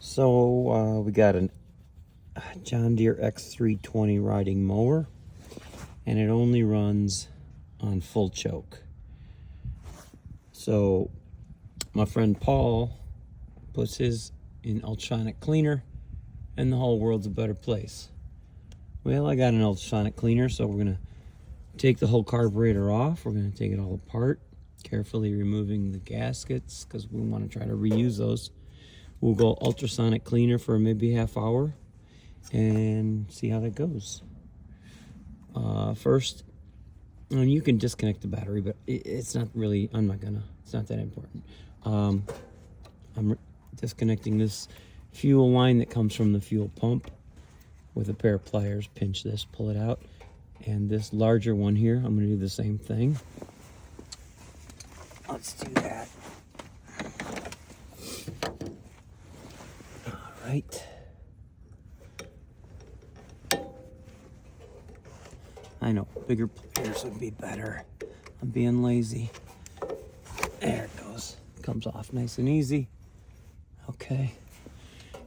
So we got a John Deere X320 riding mower, and it only runs on full choke. So my friend Paul puts his in ultrasonic cleaner, and the whole world's a better place. Well, I got an ultrasonic cleaner, so we're gonna take the whole carburetor off. We're gonna take it all apart, carefully removing the gaskets because we want to try to reuse those. We'll go ultrasonic cleaner for maybe half hour and see how that goes. First, and you can disconnect the battery, but it's not really, it's not that important. I'm disconnecting this fuel line that comes from the fuel pump with a pair of pliers. Pinch this, pull it out. And this larger one here, I'm gonna do the same thing. Let's do that. All right. I know, bigger pliers would be better. I'm being lazy. There it goes. Comes off nice and easy. Okay.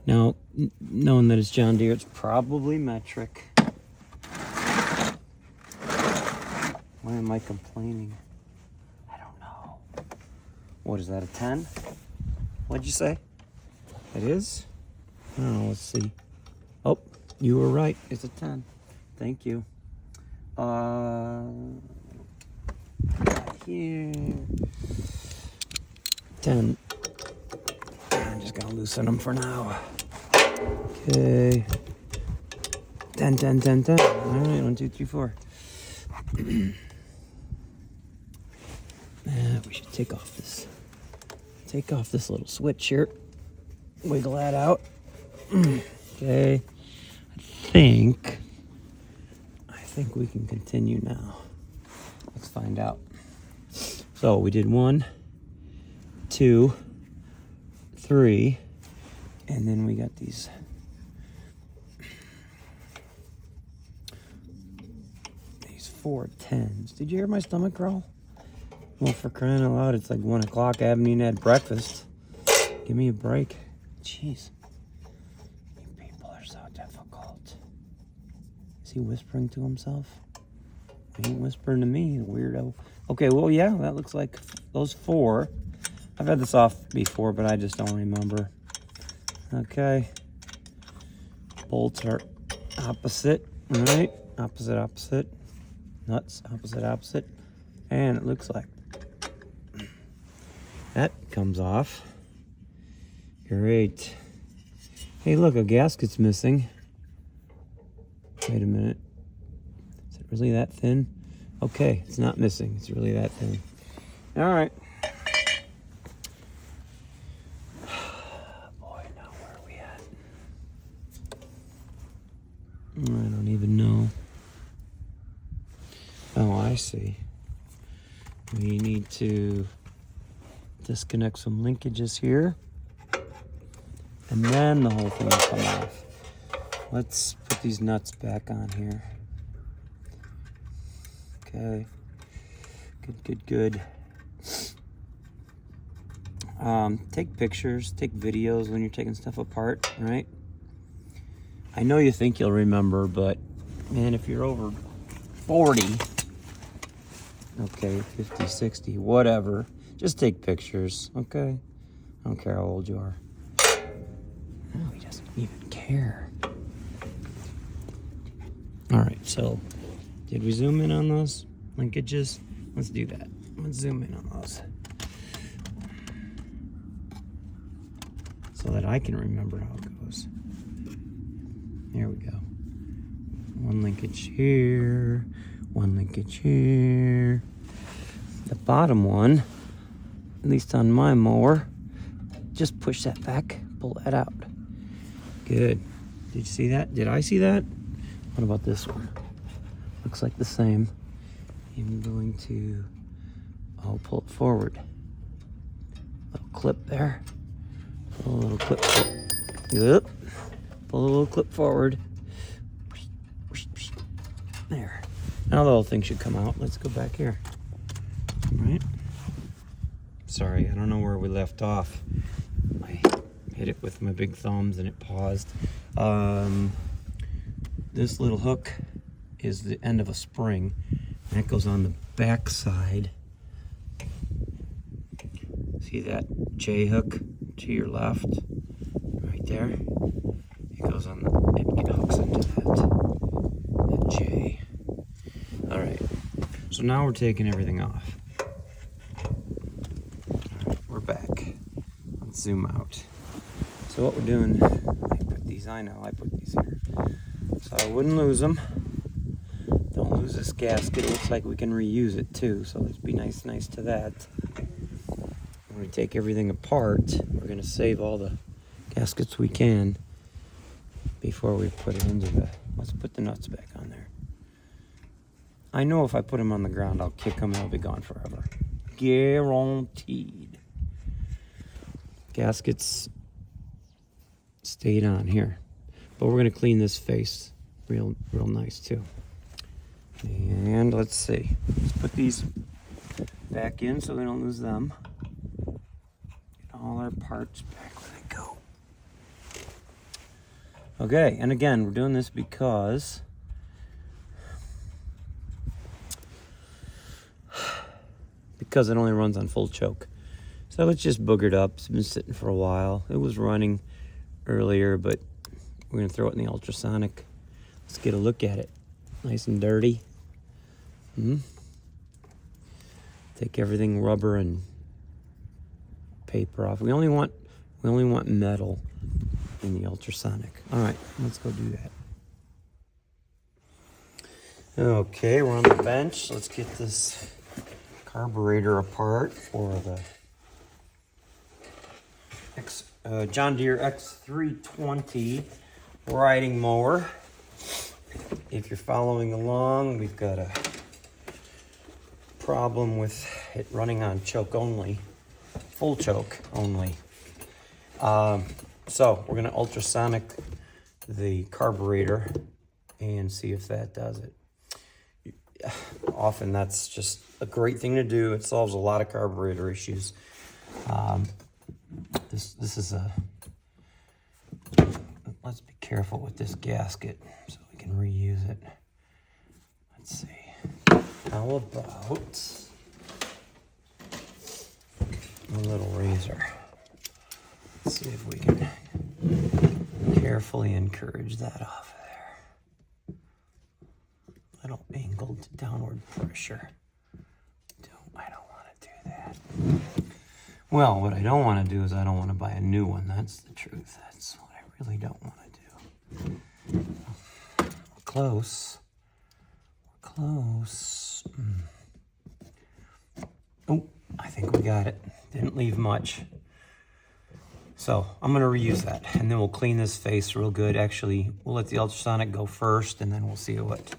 Now, knowing that it's John Deere, it's probably metric. Why am I complaining? I don't know. What is that, a 10? What'd you say? It is? I don't know, let's see. Oh, you were right. It's a 10. Thank you. Here. 10. I'm just gonna loosen them for now. Okay. 10, 10, 10, 10. All right, 1, 2, 3, 4. We should take off this little switch here. Wiggle that out. Okay. I think we can continue now. Let's find out. So we did 1, 2, 3, and then we got these four 10s. Did you hear my stomach growl? Well, for crying out loud, it's like 1 o'clock. I haven't even had breakfast. Give me a break. Jeez. You people are so difficult. Is he whispering to himself? He ain't whispering to me, weirdo. Okay, well, yeah, that looks like those 4. I've had this off before, but I just don't remember. Okay. Bolts are opposite, all right? Opposite. Nuts, opposite. And it looks like that comes off. Great. Hey, look, a gasket's missing. Wait a minute. Is it really that thin? Okay, it's not missing. It's really that thin. All right. Boy, now where are we at? I don't even know. Oh, I see. We need to disconnect some linkages here, and then the whole thing will come off. Let's put these nuts back on here. Okay. Good. Take pictures, take videos when you're taking stuff apart, right? I know you think you'll remember, but man, if you're over 40, okay, 50, 60, whatever, just take pictures, okay? I don't care how old you are. No, he doesn't even care. All right, so did we zoom in on those linkages? Let's do that. Let's zoom in on those so that I can remember how it goes. There we go. 1 linkage here, 1 linkage here. The bottom one, at least on my mower, just push that back, pull that out. Good. Did you see that? Did I see that? What about this one? Looks like the same. I'm going to, pull it forward. Little clip there. Pull a little clip forward. Yep. Pull a little clip forward. There. Now the whole thing should come out. Let's go back here. All right. Sorry, I don't know where we left off. My hit it with my big thumbs and it paused. This little hook is the end of a spring. That goes on the back side. See that J hook to your left? Right there. It goes on it hooks into that J. Alright. So now we're taking everything off. Alright, we're back. Let's zoom out. So what we're doing, I put these, I put these here. So I wouldn't lose them. Don't lose this gasket. It looks like we can reuse it too, so let's be nice to that. When we take everything apart, we're going to save all the gaskets we can before we put it into the... Let's put the nuts back on there. I know if I put them on the ground, I'll kick them and they'll be gone forever. Guaranteed. Gaskets stayed on here. But we're going to clean this face real nice too. And let's see. Let's put these back in so we don't lose them. Get all our parts back where they go. Okay, and again, we're doing this because it only runs on full choke. So it's just boogered up. It's been sitting for a while. It was running earlier, but we're going to throw it in the ultrasonic. Let's get a look at it. Nice and dirty. Take everything rubber and paper off. We only want metal in the ultrasonic. All right, let's go do that. Okay, we're on the bench. Let's get this carburetor apart for the John Deere X320 riding mower. If you're following along, we've got a problem with it running on choke only, full choke only. So we're going to ultrasonic the carburetor and see if that does it. Often that's just a great thing to do. It solves a lot of carburetor issues. This is a... Let's be careful with this gasket so we can reuse it. Let's see. How about a little razor? Let's see if we can carefully encourage that off of there. Little angled downward pressure. I don't want to do that. Well, what I don't want to do is I don't want to buy a new one. That's the truth. That's what I really don't want to do. We're close. We're close. Oh, I think we got it. Didn't leave much. So I'm going to reuse that, and then we'll clean this face real good. Actually, we'll let the ultrasonic go first, and then we'll see what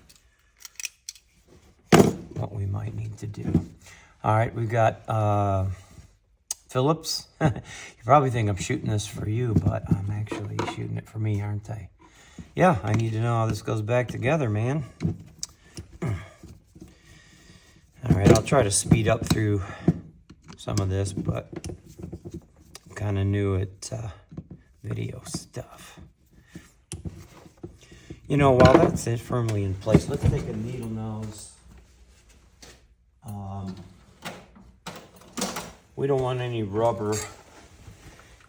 we might need to do. All right, we've got Phillips. You probably think I'm shooting this for you, but I'm actually shooting it for me, aren't I? Yeah, I need to know how this goes back together, man. All right, I'll try to speed up through some of this, but I'm kind of new at video stuff. You know, while that's it firmly in place, let's take a needle nose. We don't want any rubber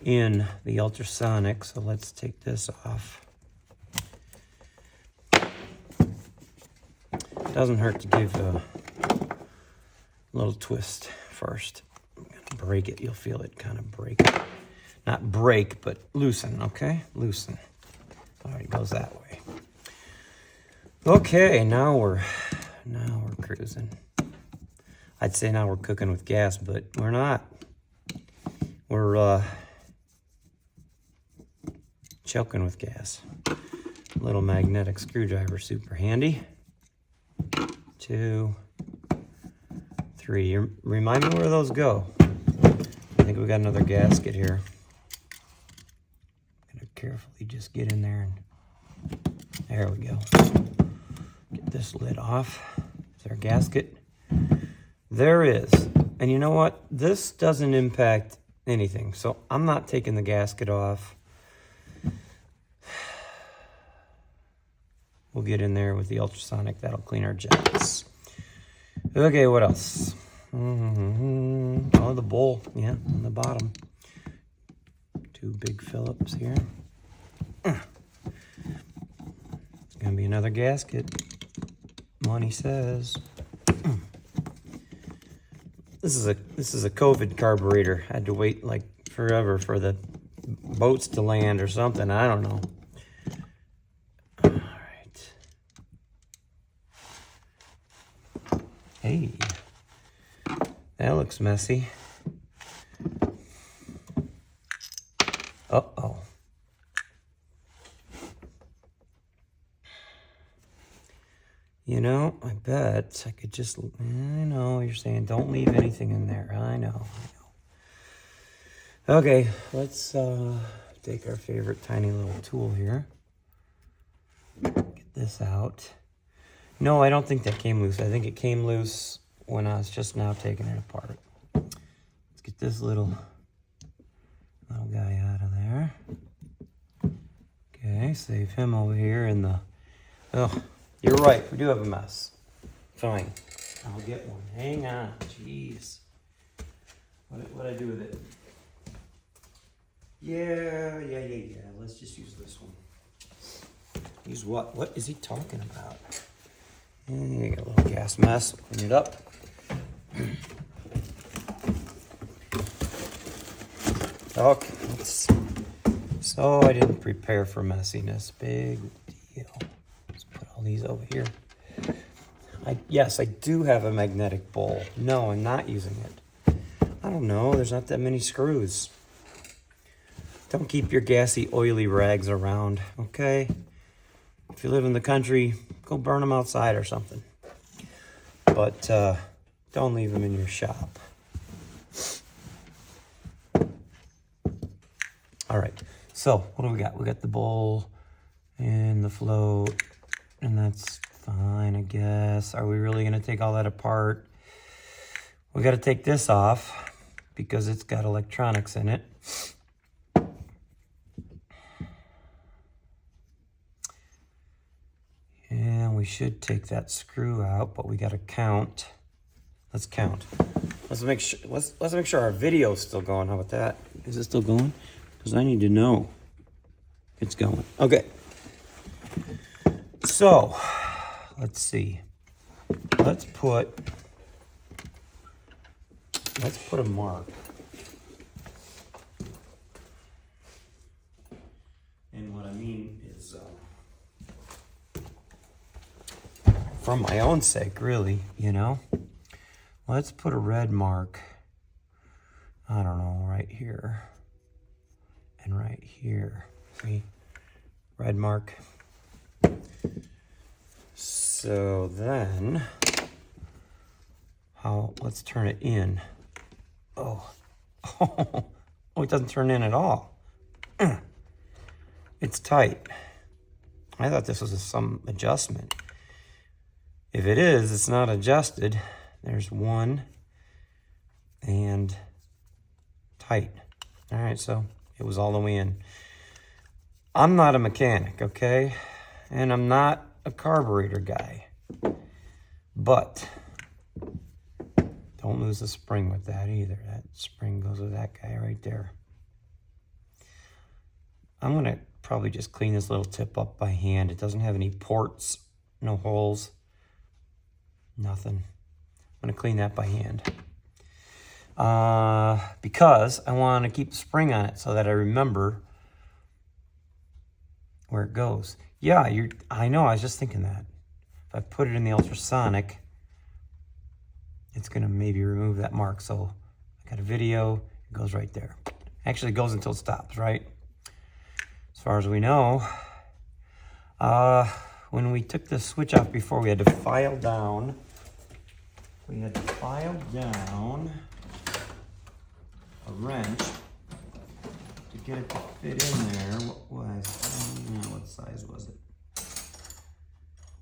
in the ultrasonic, so let's take this off. Doesn't hurt to give a little twist first. I'm gonna break it. You'll feel it kind of break. Not break, but loosen, okay? Loosen. All right, it goes that way. Okay, now we're cruising. I'd say now we're cooking with gas, but we're not. We're choking with gas. Little magnetic screwdriver, super handy. 2, 3. Remind me where those go. I think we got another gasket here. I'm gonna carefully just get in there and there we go. Get this lid off. Is there a gasket? There is. And you know what? This doesn't impact anything. So I'm not taking the gasket off. We'll get in there with the ultrasonic. That'll clean our jets. Okay, what else? Oh, the bowl. Yeah, on the bottom. 2 big Phillips here. Gonna be another gasket. Money says. This is a COVID carburetor. Had to wait like forever for the boats to land or something. I don't know. All right. Hey, that looks messy. Uh-oh. You know, I bet I could just, I know you're saying don't leave anything in there. I know. Okay, let's take our favorite tiny little tool here. Get this out. No, I don't think that came loose. I think it came loose when I was just now taking it apart. Let's get this little guy out of there. Okay, save him over here in the, oh, you're right, we do have a mess. Fine, I'll get one. Hang on, jeez. What'd I do with it? Yeah, let's just use this one. Use what? What is he talking about? And you got a little gas mess, clean it up. Okay, so I didn't prepare for messiness. Big deal. Let's put all these over here. Yes, I do have a magnetic bowl. No, I'm not using it. I don't know, there's not that many screws. Don't keep your gassy, oily rags around, okay? If you live in the country, go burn them outside or something. But don't leave them in your shop. All right, so what do we got? We got the bowl and the float, and that's fine, I guess. Are we really gonna take all that apart? We gotta take this off because it's got electronics in it. And we should take that screw out, but we gotta count. Let's count. Let's make sure our video's still going. How about that? Is it still going? Because I need to know it's going. Okay. So, let's see. Let's put a mark. And what I mean is, for my own sake, really, you know? Let's put a red mark, I don't know, right here. And right here. See? Red mark. So then, let's turn it in. Oh, it doesn't turn in at all. It's tight. I thought this was some adjustment. If it is, it's not adjusted. There's one and tight. All right, so it was all the way in. I'm not a mechanic, okay? And I'm not a carburetor guy. But don't lose the spring with that either. That spring goes with that guy right there. I'm gonna probably just clean this little tip up by hand. It doesn't have any ports, no holes, nothing. I'm gonna clean that by hand. Because I want to keep the spring on it so that I remember where it goes. Yeah, I know, I was just thinking that. If I put it in the ultrasonic, it's gonna maybe remove that mark. So I got a video, it goes right there. Actually, it goes until it stops, right? As far as we know. When we took the switch off before, we had to file down. We had to file down a wrench to get it to fit in there. What size was it?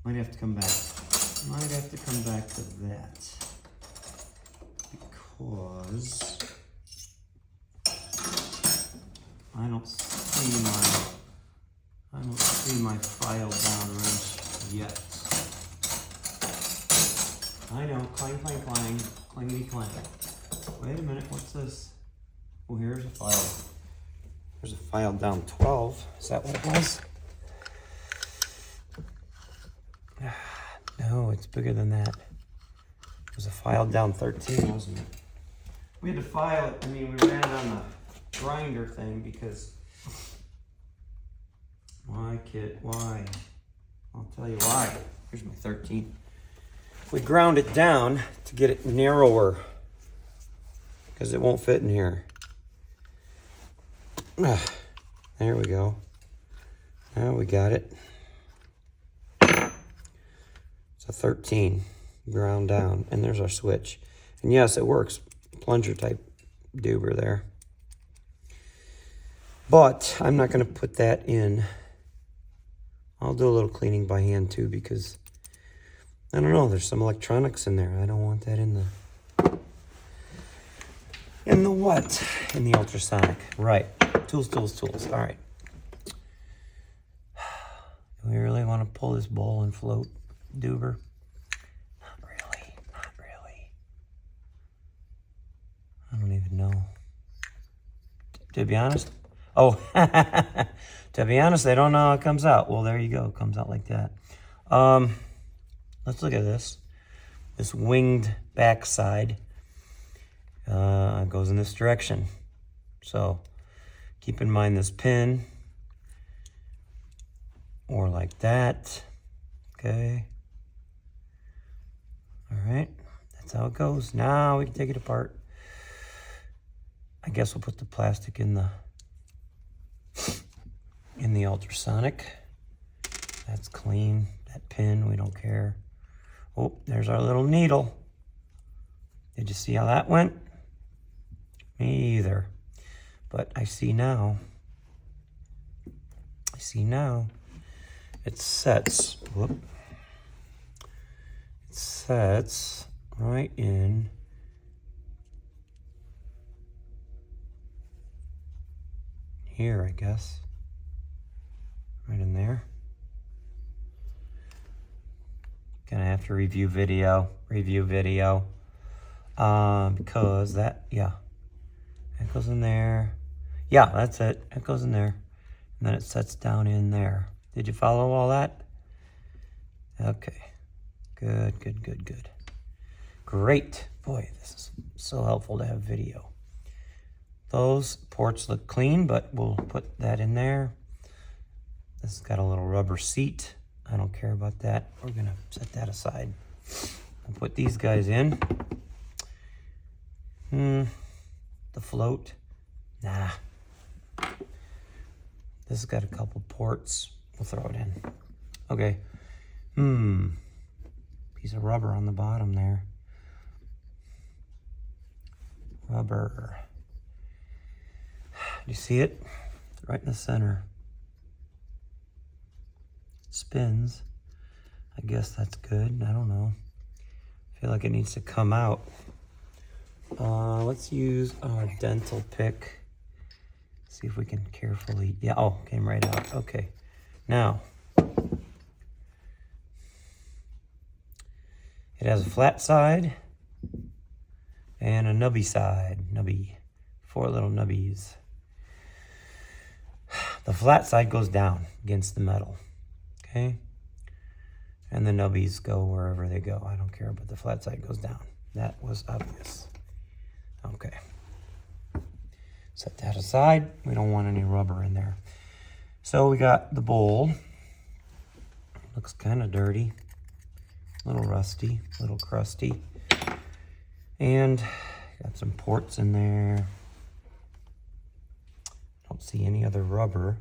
Might have to come back. Might have to come back to that. Because I don't see my file down wrench yet. I know, clang, clang, clang, clangity clang. Wait a minute, what's this? Oh, here's a file. There's a file down 12. Is that what it was? No, it's bigger than that. It was a file down 13, wasn't it? We had to file it, we ran it on the grinder thing because... Why, kid, why? I'll tell you why. Here's my 13. We ground it down to get it narrower because it won't fit in here. There we go. Now we got it. It's a 13 ground down, and there's our switch. And yes, it works. Plunger type duber there. But I'm not going to put that in. I'll do a little cleaning by hand too because I don't know, there's some electronics in there. I don't want that in the what? In the ultrasonic. Right. Tools. All right. Do we really want to pull this bowl and float, duber? Not really. I don't even know. To be honest. Oh, to be honest, I don't know how it comes out. Well, there you go. It comes out like that. Let's look at this. This winged backside goes in this direction. So keep in mind this pin, or like that. Okay. All right. That's how it goes. Now we can take it apart. I guess we'll put the plastic in the ultrasonic. That's clean. That pin, we don't care. Oh, there's our little needle. Did you see how that went? Me either. But I see now. It sets. Whoop. It sets right in here, I guess. Right in there. Gonna have to review video. Because that goes in there. Yeah, that's it. It goes in there. And then it sets down in there. Did you follow all that? Okay. Good. Great. Boy, this is so helpful to have video. Those ports look clean, but we'll put that in there. This has got a little rubber seat. I don't care about that. We're gonna set that aside. I'll put these guys in. The float. Nah. This has got a couple ports. We'll throw it in. Okay. Piece of rubber on the bottom there. Rubber. Do you see it? It's right in the center. Spins. I guess that's good. I don't know. I feel like it needs to come out. Let's use our dental pick. See if we can carefully. Yeah, oh, came right out. Okay. Now, it has a flat side and a nubby side. Nubby. 4 little nubbies. The flat side goes down against the metal. Okay? And the nubbies go wherever they go. I don't care, but the flat side goes down. That was obvious. Okay. Set that aside. We don't want any rubber in there. So we got the bowl. Looks kind of dirty. A little rusty, a little crusty. And got some ports in there. Don't see any other rubber.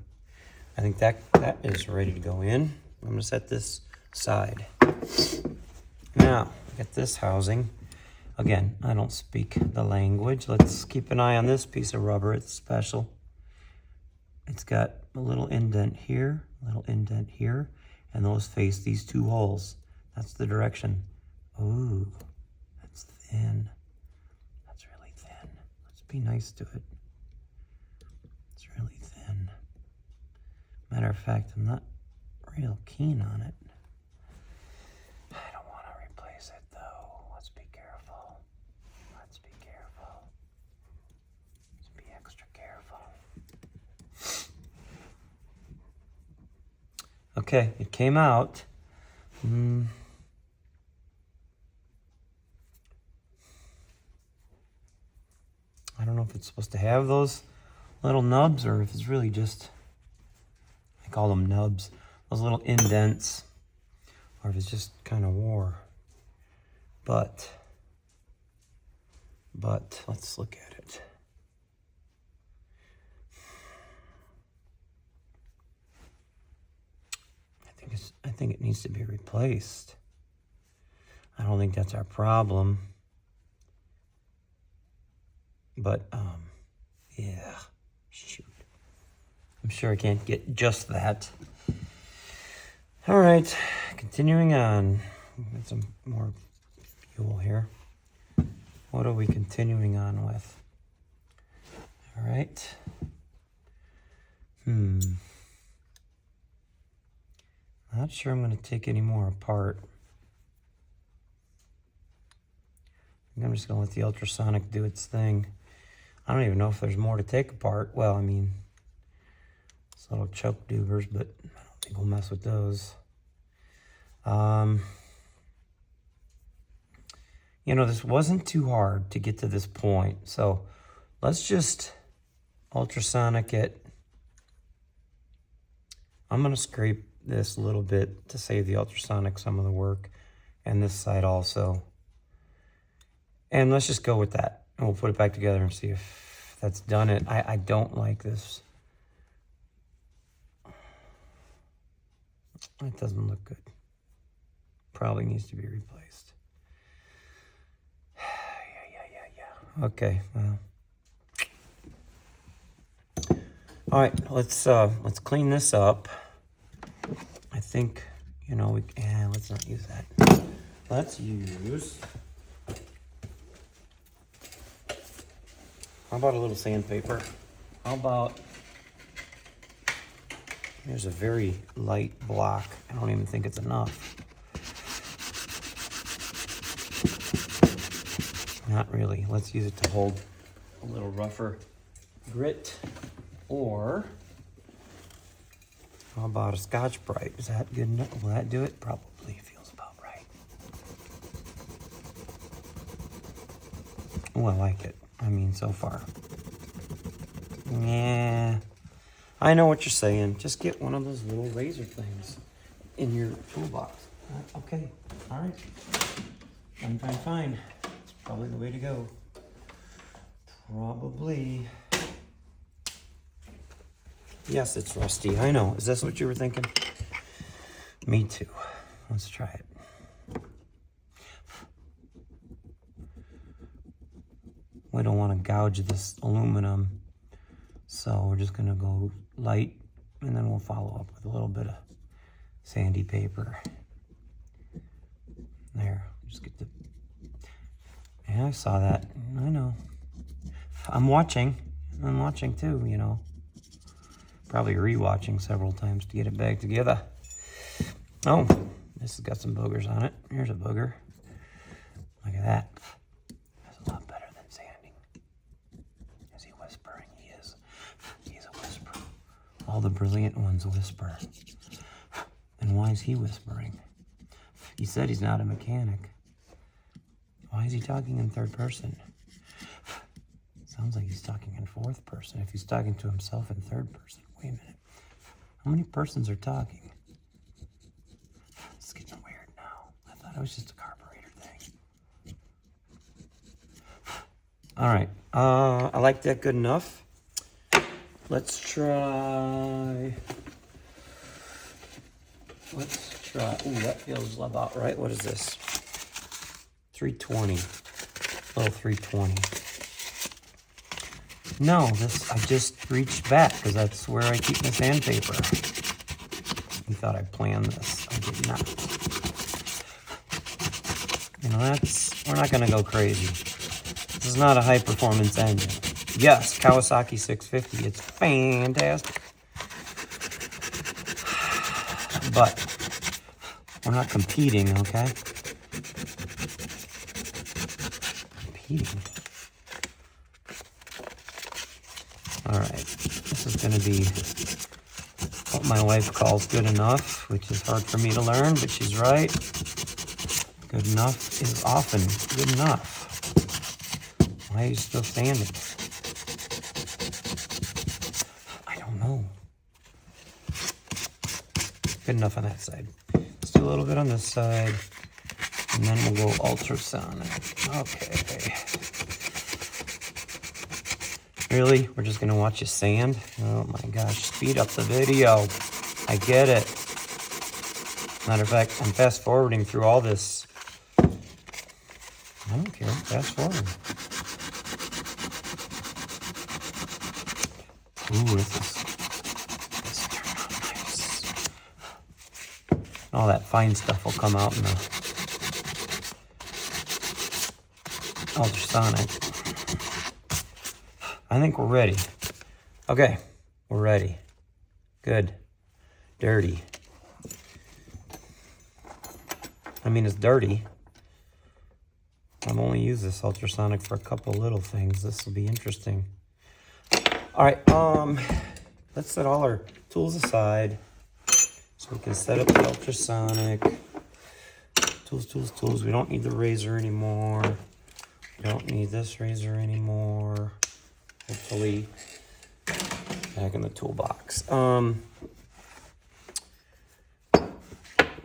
I think that is ready to go in. I'm going to set this aside. Now, get this housing. Again, I don't speak the language. Let's keep an eye on this piece of rubber. It's special. It's got a little indent here, and those face these 2 holes. That's the direction. Ooh, that's thin. That's really thin. Let's be nice to it. It's really thin. of fact, I'm not real keen on it. I don't want to replace it though. Let's be careful. Let's be careful. Let's be extra careful. Okay, it came out. I don't know if it's supposed to have those little nubs or if it's really just, I call them nubs, those little indents, or if it's just kind of wore. But let's look at it. I think it needs to be replaced. I don't think that's our problem. But, yeah, shoot. I'm sure I can't get just that. All right, continuing on. Get some more fuel here. What are we continuing on with? All right. Not sure I'm going to take any more apart. I'm just going to let the ultrasonic do its thing. I don't even know if there's more to take apart. Well, I mean, it's little choke dubers, but I don't think we'll mess with those. You know, this wasn't too hard to get to this point. So let's just ultrasonic it. I'm going to scrape this a little bit to save the ultrasonic some of the work, and this side also. And let's just go with that. And we'll put it back together and see if that's done it. I don't like this. It doesn't look good. Probably needs to be replaced. Yeah. Okay, well. All right, let's clean this up. I think, you know, let's not use that. Let's use, how about a little sandpaper? How about, here's a very light block. I don't even think it's enough. Not really. Let's use it to hold a little rougher grit. Or how about a Scotch-Brite? Is that good enough? Will that do it? Probably feels about right. Oh, I like it. I mean, so far. Yeah. I know what you're saying. Just get one of those little razor things in your toolbox. Okay. All right. Fine. It's probably the way to go. Probably. Yes, it's rusty. I know. Is this what you were thinking? Me too. Let's try it. We don't want to gouge this aluminum, so we're just going to go light, and then we'll follow up with a little bit of sandy paper. There. Just get the... Yeah, I saw that. I know. I'm watching. I'm watching too, you know. Probably re-watching several times to get it back together. Oh, this has got some boogers on it. Here's a booger. Look at that. That's a lot better than sanding. Is he whispering? He is. He's a whisperer. All the brilliant ones whisper. And why is he whispering? He said he's not a mechanic. Why is he talking in third person? Sounds like he's talking in fourth person. If he's talking to himself in third person. Wait a minute. How many persons are talking? It's getting weird now. I thought it was just a carburetor thing. All right. I like that good enough. Let's try. Ooh, that feels about right. What is this? 320. Little 320. No, I just reached back because that's where I keep my sandpaper. You thought I planned this. I did not. You know, we're not going to go crazy. This is not a high-performance engine. Yes, Kawasaki 650. It's fantastic. but we're not competing, okay? Competing. All right, this is gonna be what my wife calls good enough, which is hard for me to learn, but she's right. Good enough is often good enough. Why are you still standing? I don't know. Good enough on that side. Let's do a little bit on this side, and then we'll go ultrasonic. Okay. Really? We're just gonna watch you sand? Oh my gosh, speed up the video. I get it. Matter of fact, I'm fast forwarding through all this. I don't care, fast forward. Ooh, this turned out nice. All that fine stuff will come out in the ultrasonic. I think we're ready. Okay, we're ready. Good. Dirty. I mean, it's dirty. I've only used this ultrasonic for a couple little things. This will be interesting. All right, let's set all our tools aside so we can set up the ultrasonic. Tools. We don't need the razor anymore. We don't need this razor anymore. Hopefully, back in the toolbox.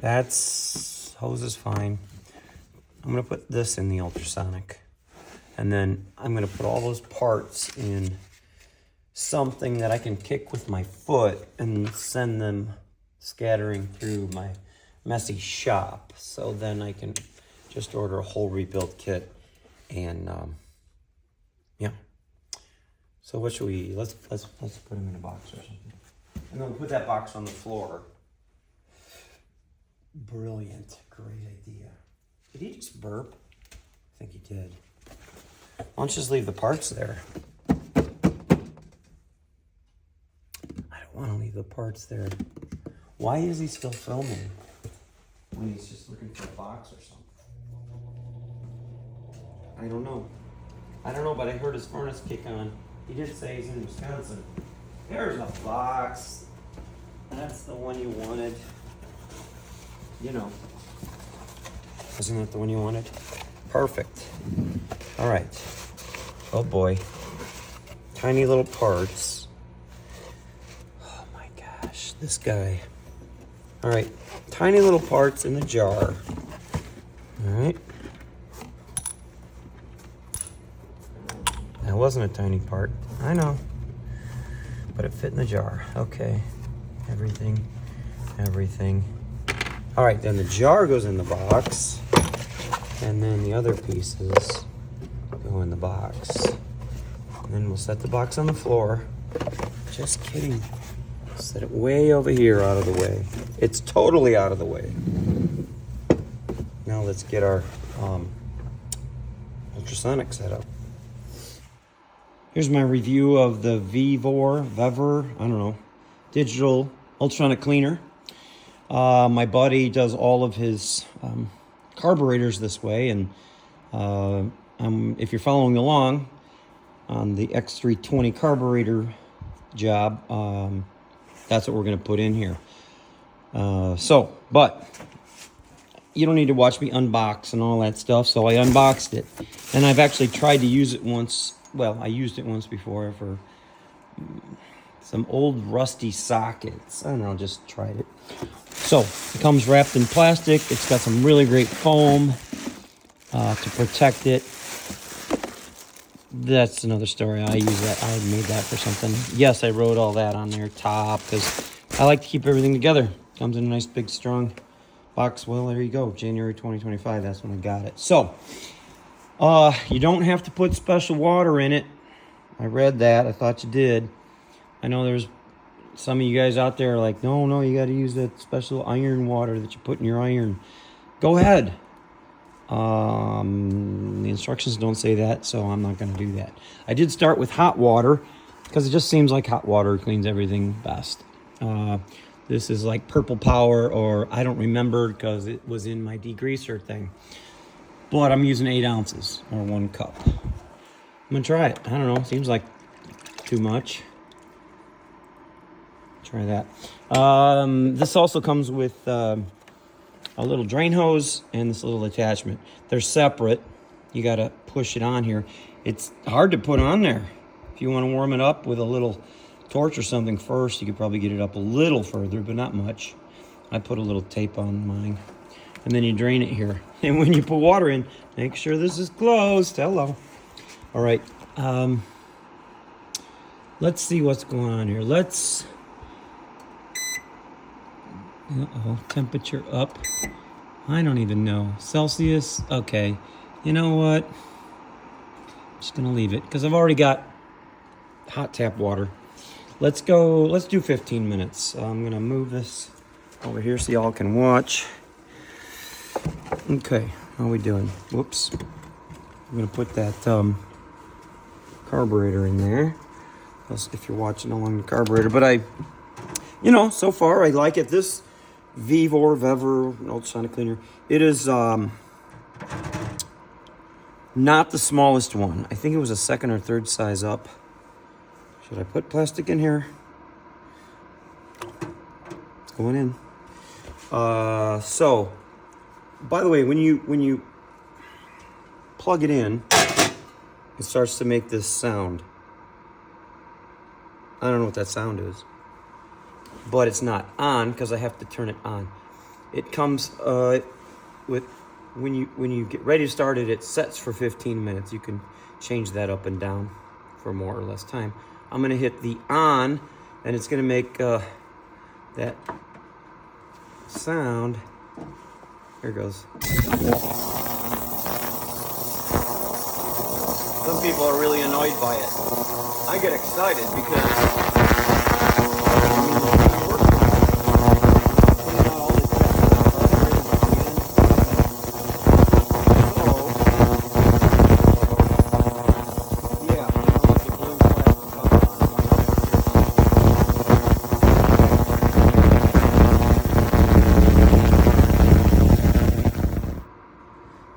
That's hose is fine. I'm gonna put this in the ultrasonic, and then I'm gonna put all those parts in something that I can kick with my foot and send them scattering through my messy shop. So then I can just order a whole rebuild kit, and yeah. So what should we? Let's put them in a box or something, and then we'll put that box on the floor. Brilliant, great idea. Did he just burp? I think he did. Why don't you just leave the parts there? I don't want to leave the parts there. Why is he still filming when he's just looking for a box or something? I don't know. But I heard his furnace kick on. He did say he's in Wisconsin. There's a box. That's the one you wanted. You know. Isn't that the one you wanted? Perfect. All right. Oh boy. Tiny little parts. Oh my gosh, this guy. All right, tiny little parts in the jar. All right. That wasn't a tiny part, I know. But it fit in the jar, okay. Everything. All right, then the jar goes in the box, and then the other pieces go in the box. And then we'll set the box on the floor. Just kidding. Set it way over here out of the way. It's totally out of the way. Now let's get our ultrasonic set up. Here's my review of the Vever, I don't know, digital ultrasonic cleaner. My buddy does all of his carburetors this way, and if you're following along on the X320 carburetor job, that's what we're going to put in here. But you don't need to watch me unbox and all that stuff, so I unboxed it. And I've actually tried to use it once. Well, I used it once before for some old rusty sockets. I don't know, just tried it. So it comes wrapped in plastic. It's got some really great foam to protect it. That's another story. I use that. I made that for something. Yes, I wrote all that on there top because I like to keep everything together. Comes in a nice big strong box. Well, there you go. January 2025. That's when I got it. So you don't have to put special water in it. I read that. I thought you did. I know there's some of you guys out there are like, no, you got to use that special iron water that you put in your iron. Go ahead. The instructions don't say that, so I'm not going to do that. I did start with hot water because it just seems like hot water cleans everything best. This is like Purple Power, or I don't remember because it was in my degreaser thing. But I'm using 8 ounces or 1 cup. I'm gonna try it. I don't know, seems like too much. Try that. This also comes with a little drain hose and this little attachment. They're separate. You gotta push it on here. It's hard to put on there. If you want to warm it up with a little torch or something first, you could probably get it up a little further, but not much. I put a little tape on mine. And then you drain it here. And when you put water in, make sure this is closed. Hello. All right. Let's see what's going on here. Temperature up. I don't even know. Celsius. Okay. You know what? I'm just gonna leave it because I've already got hot tap water. Let's do 15 minutes. I'm gonna move this over here so y'all can watch. Okay, how are we doing? Whoops. I'm gonna put that carburetor in there. If you're watching along the carburetor, but so far I like it. This Vever ultrasonic cleaner. It is not the smallest one. I think it was a 2nd or 3rd size up. Should I put plastic in here? It's going in. So, by the way, when you plug it in, it starts to make this sound. I don't know what that sound is, but it's not on because I have to turn it on. It comes with when you get ready to start it. It sets for 15 minutes. You can change that up and down for more or less time. I'm gonna hit the on, and it's gonna make that sound. Here it goes. Some people are really annoyed by it. I get excited because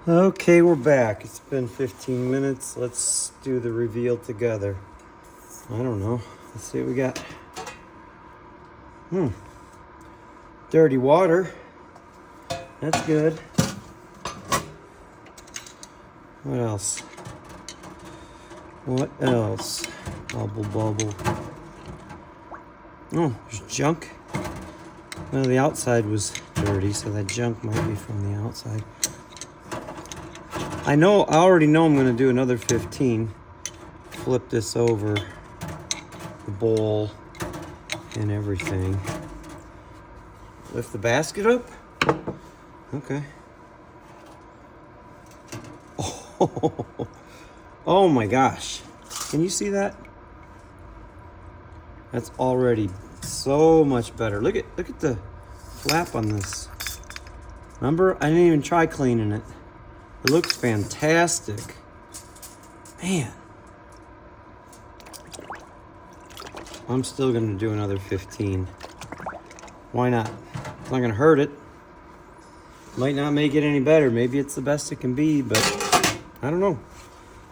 okay, we're back. It's been 15 minutes. Let's do the reveal together. I don't know. Let's see what we got. Dirty water. That's good. What else? What else? Bubble, bubble. Oh, there's junk. Well, the outside was dirty, so that junk might be from the outside. I already know I'm going to do another 15. Flip this over, the bowl and everything. Lift the basket up. Okay. Oh my gosh. Can you see that? That's already so much better. Look at the flap on this. Remember, I didn't even try cleaning it. It looks fantastic. Man. I'm still going to do another 15. Why not? It's not going to hurt it. Might not make it any better. Maybe it's the best it can be, but I don't know.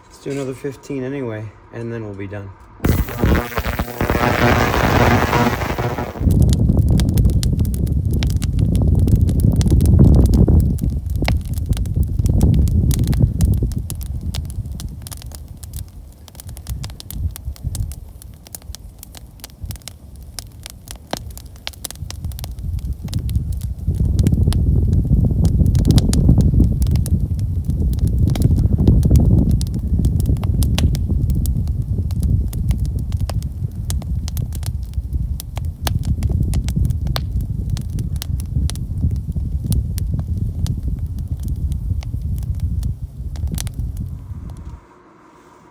Let's do another 15 anyway, and then we'll be done.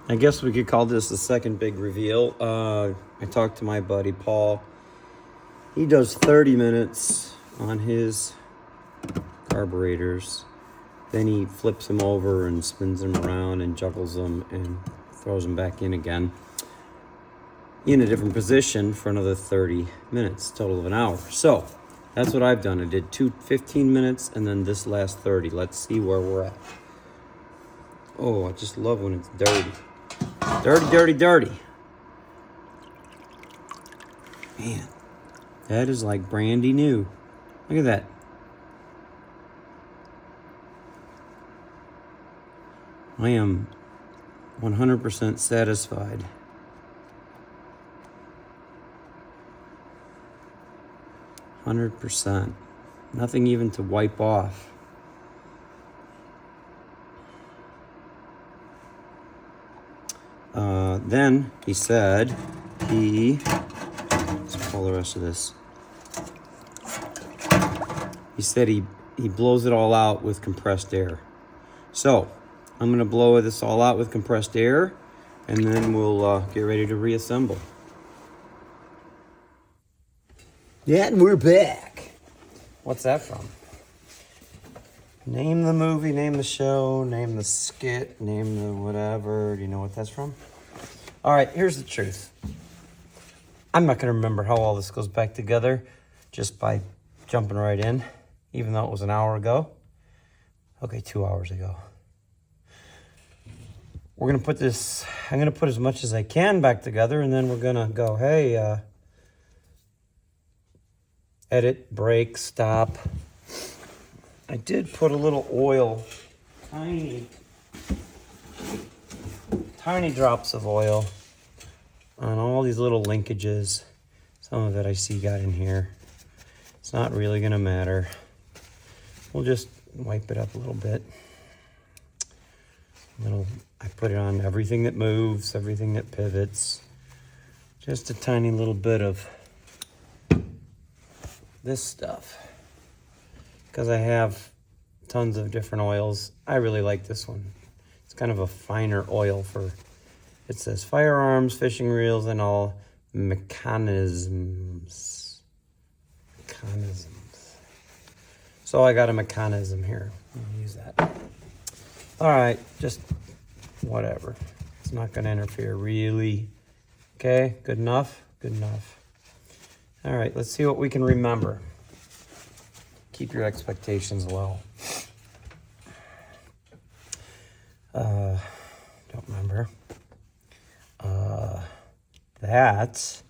I guess we could call this the second big reveal. I talked to my buddy Paul. He does 30 minutes on his carburetors. Then he flips them over and spins them around and juggles them and throws them back in again. in a different position for another 30 minutes, total of an hour. So that's what I've done. I did 15 minutes and then this last 30. Let's see where we're at. Oh, I just love when it's dirty. Dirty, dirty, dirty. Man, that is like brandy new. Look at that. I am 100% satisfied. %. Nothing even to wipe off. Then he said let's pull the rest of this. He said he blows it all out with compressed air. So I'm gonna blow this all out with compressed air, and then we'll get ready to reassemble. Yeah, and we're back. What's that from? Name the movie, name the show, name the skit, name the whatever. Do you know what that's from? All right, here's the truth. I'm not gonna remember how all this goes back together just by jumping right in, even though it was an hour ago. Okay, 2 hours ago. We're gonna put this, I'm gonna put as much as I can back together, and then we're gonna go, hey, edit, break, stop. I did put a little oil, tiny drops of oil on all these little linkages. Some of it I see got in here. It's not really gonna matter. We'll just wipe it up a little bit. I put it on everything that moves, everything that pivots. Just a tiny little bit of this stuff. Because I have tons of different oils. I really like this one. It's kind of a finer oil for, it says firearms, fishing reels, and all mechanisms. So I got a mechanism here. I'll use that. All right, just whatever. It's not gonna interfere really. Okay, good enough? Good enough. All right, let's see what we can remember. Keep your expectations low. Don't remember. That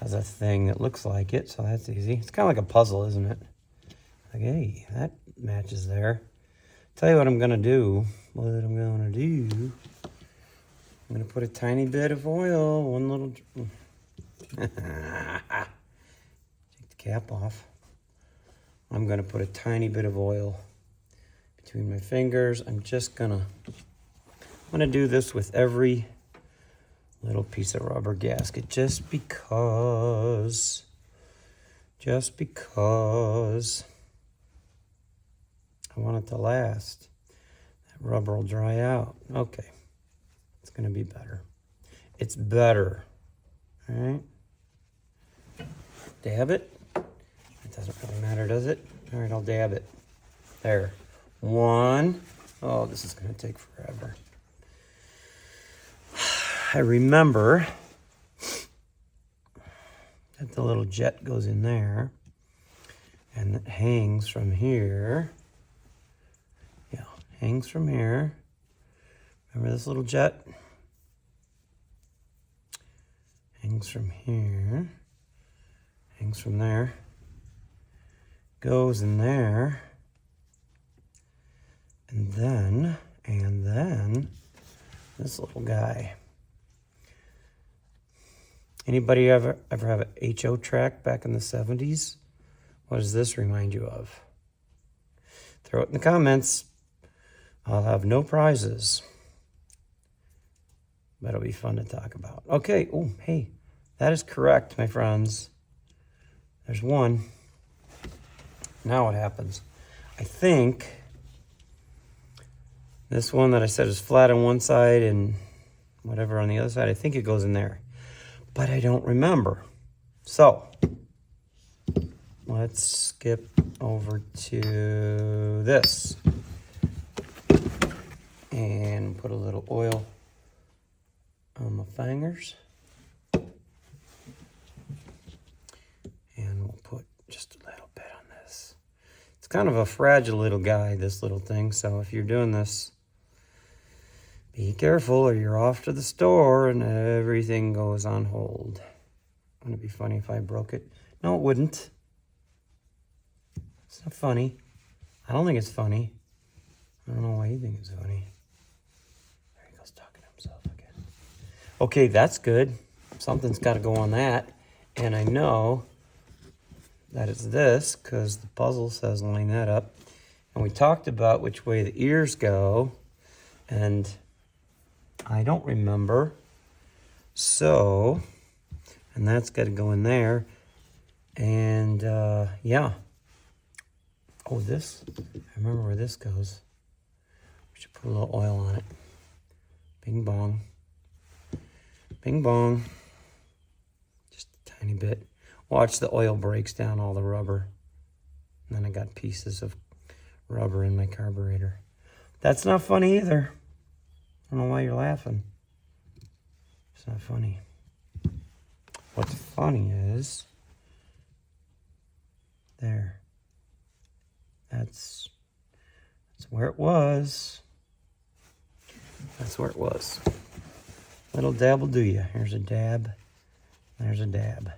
has a thing that looks like it, so that's easy. It's kind of like a puzzle, isn't it? Like, hey, that matches there. Tell you what I'm gonna do. I'm gonna put a tiny bit of oil, one little. Take the cap off. I'm gonna put a tiny bit of oil between my fingers. I'm gonna do this with every little piece of rubber gasket, just because I want it to last. That rubber will dry out. Okay, it's gonna be better. It's better, all right? Dab it. It doesn't really matter, does it? All right, I'll dab it. There, one. Oh, this is gonna take forever. I remember that the little jet goes in there and it hangs from here. Yeah, hangs from here. Remember this little jet? Hangs from here, hangs from there, goes in there, and then this little guy. Anybody ever have an HO track back in the 70s? What does this remind you of? Throw it in the comments. I'll have no prizes, but it'll be fun to talk about. Okay, oh, hey, that is correct, my friends. There's one. Now what happens? I think this one that I said is flat on one side and whatever on the other side, I think it goes in there. But I don't remember. So let's skip over to this and put a little oil on my fingers. kind of a fragile little guy, this little thing. So if you're doing this, be careful or you're off to the store and everything goes on hold. Wouldn't it be funny if I broke it? No, it wouldn't. It's not funny. I don't think it's funny. I don't know why you think it's funny. There he goes talking to himself again. Okay, that's good. Something's got to go on that. And I know that it's this because the puzzle says line that up. And we talked about which way the ears go. And I don't remember. So, and that's got to go in there. And yeah. Oh, this. I remember where this goes. We should put a little oil on it. Bing bong. Bing bong. Just a tiny bit. Watch the oil breaks down all the rubber. And then I got pieces of rubber in my carburetor. That's not funny either. I don't know why you're laughing. It's not funny. What's funny is there. That's where it was. That's where it was. Little dab will do you. Here's a dab. There's a dab.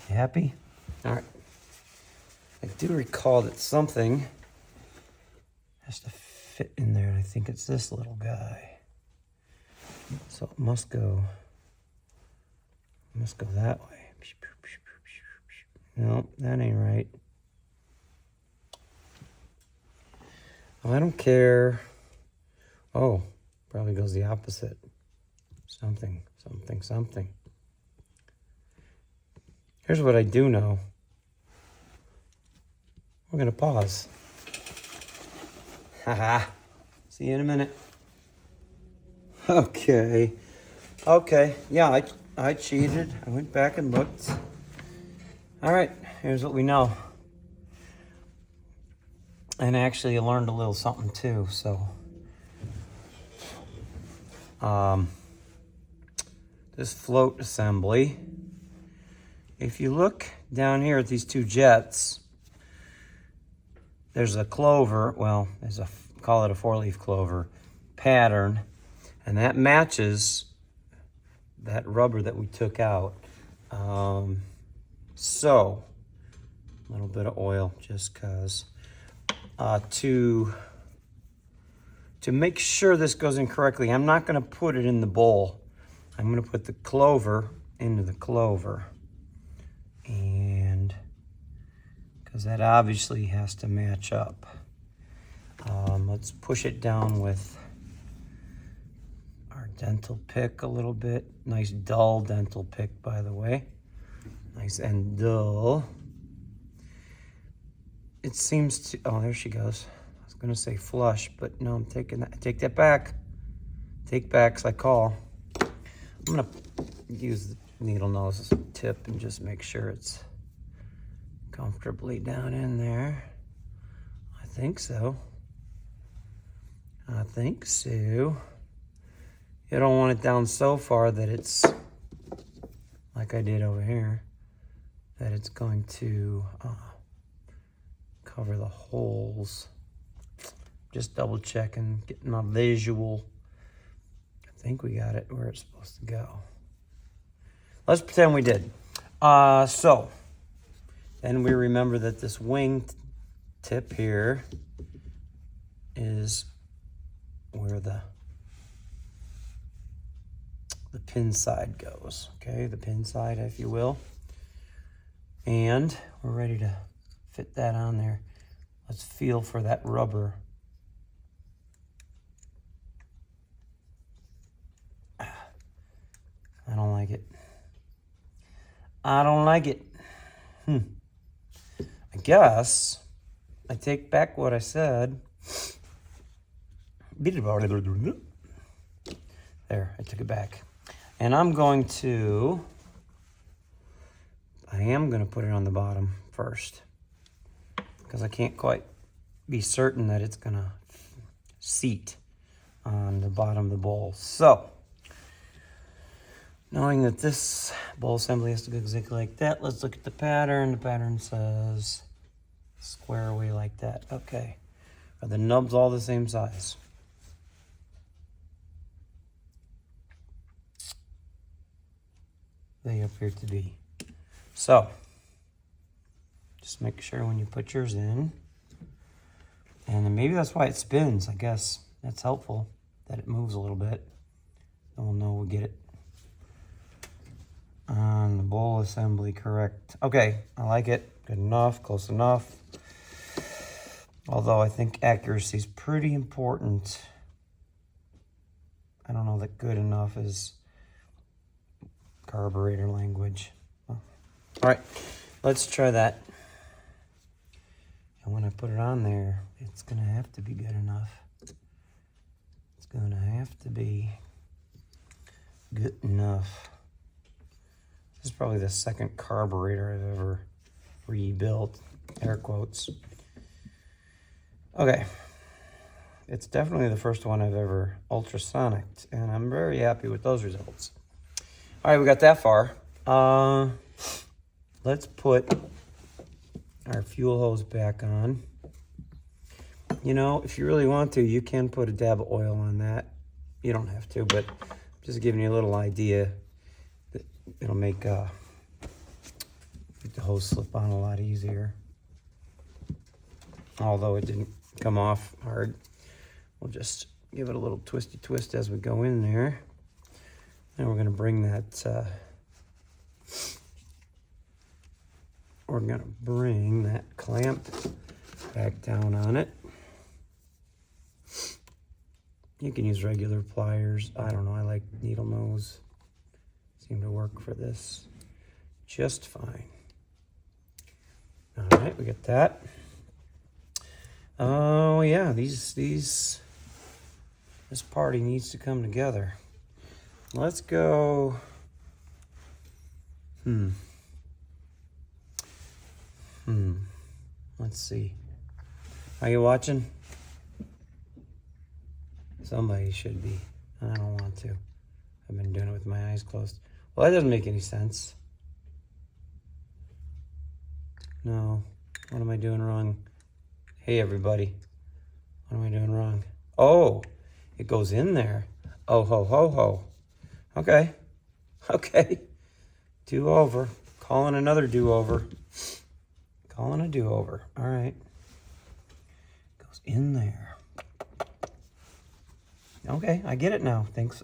You happy? All right. I do recall that something has to fit in there. I think it's this little guy. So it must go that way. No, that ain't right. I don't care. Oh, probably goes the opposite. Something. Here's what I do know. We're going to pause. Haha. See you in a minute. Okay. Yeah, I cheated. I went back and looked. All right, here's what we know. And actually, I learned a little something too, so. This float assembly, if you look down here at these two jets, there's a clover, well, call it a 4-leaf clover pattern, and that matches that rubber that we took out. So, a little bit of oil just cause. To make sure this goes in correctly, I'm not going to put it in the bowl. I'm going to put the clover into the clover. And because that obviously has to match up. Let's push it down with our dental pick a little bit. Nice dull dental pick, by the way. Nice and dull. It seems to, oh, there she goes. I was gonna say flush, but no, I'm taking that, take that back. Take backs, I call. I'm gonna use the needle nose tip and just make sure it's comfortably down in there. I think so. You don't want it down so far that it's, like I did over here, that it's going to cover the holes. Just double checking, getting my visual. I think we got it where it's supposed to go. Let's pretend we did. So, then we remember that this wing tip here is where the pin side goes. Okay, the pin side, if you will. And we're ready to fit that on there. Let's feel for that rubber. I don't like it. I guess I take back what I said. There, I took it back. And I am going to put it on the bottom first, because I can't quite be certain that it's gonna seat on the bottom of the bowl. So, knowing that this bowl assembly has to go exactly like that, let's look at the pattern. The pattern says square away like that. Okay. Are the nubs all the same size? They appear to be. So, just make sure when you put yours in, and then maybe that's why it spins. I guess that's helpful that it moves a little bit. Then we'll know we'll get it on the bowl assembly correct. Okay, I like it. Good enough, close enough. Although I think accuracy is pretty important. I don't know that good enough is carburetor language. All right, let's try that. And when I put it on there, it's gonna have to be good enough. It's gonna have to be good enough. This is probably the second carburetor I've ever rebuilt, air quotes. Okay, it's definitely the first one I've ever ultrasonicked, and I'm very happy with those results. All right, we got that far. Let's put our fuel hose back on. You know, if you really want to, you can put a dab of oil on that. You don't have to, but just giving you a little idea that it'll make the hose slip on a lot easier. Although it didn't come off hard. We'll just give it a little twisty twist as we go in there. And we're gonna bring that, clamp back down on it. You can use regular pliers. I don't know, I like needle nose. Seem to work for this just fine. All right, we got that. Oh yeah, this party needs to come together. Let's go. Let's see. Are you watching? Somebody should be. I don't want to. I've been doing it with my eyes closed. Well, that doesn't make any sense. No. What am I doing wrong? Hey, everybody. What am I doing wrong? Oh, it goes in there. Oh, ho, ho, ho. Okay. Okay. Do-over. Calling another do-over. Calling a do-over. All right. Goes in there. Okay, I get it now. Thanks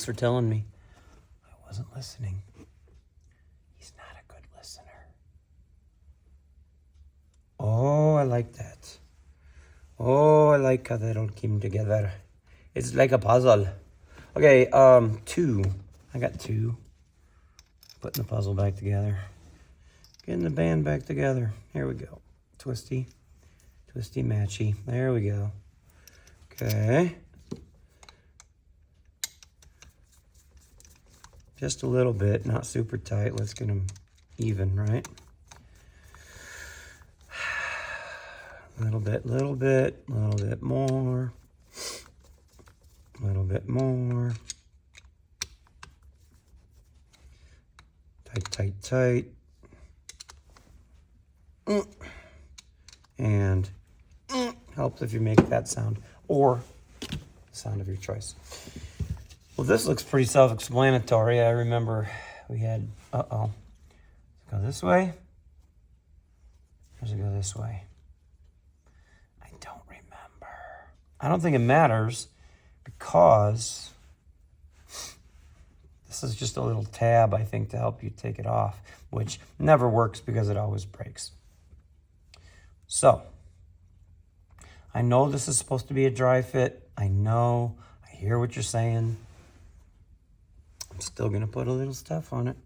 for telling me. I wasn't listening. He's not a good listener. Oh, I like that. Oh, I like how they don't keep together. It's like a puzzle. Okay, 2. I got 2. Putting the puzzle back together. Getting the band back together. Here we go. Twisty. Twisty matchy. There we go. Okay. Just a little bit, not super tight. Let's get them even, right? A little bit more, a little bit more. Tight, tight, tight. And helps if you make that sound or the sound of your choice. Well, this looks pretty self-explanatory. I remember we had, go this way. Or does it go this way? I don't remember. I don't think it matters because this is just a little tab, I think, to help you take it off, which never works because it always breaks. So, I know this is supposed to be a dry fit. I know. I hear what you're saying. I'm still going to put a little stuff on it.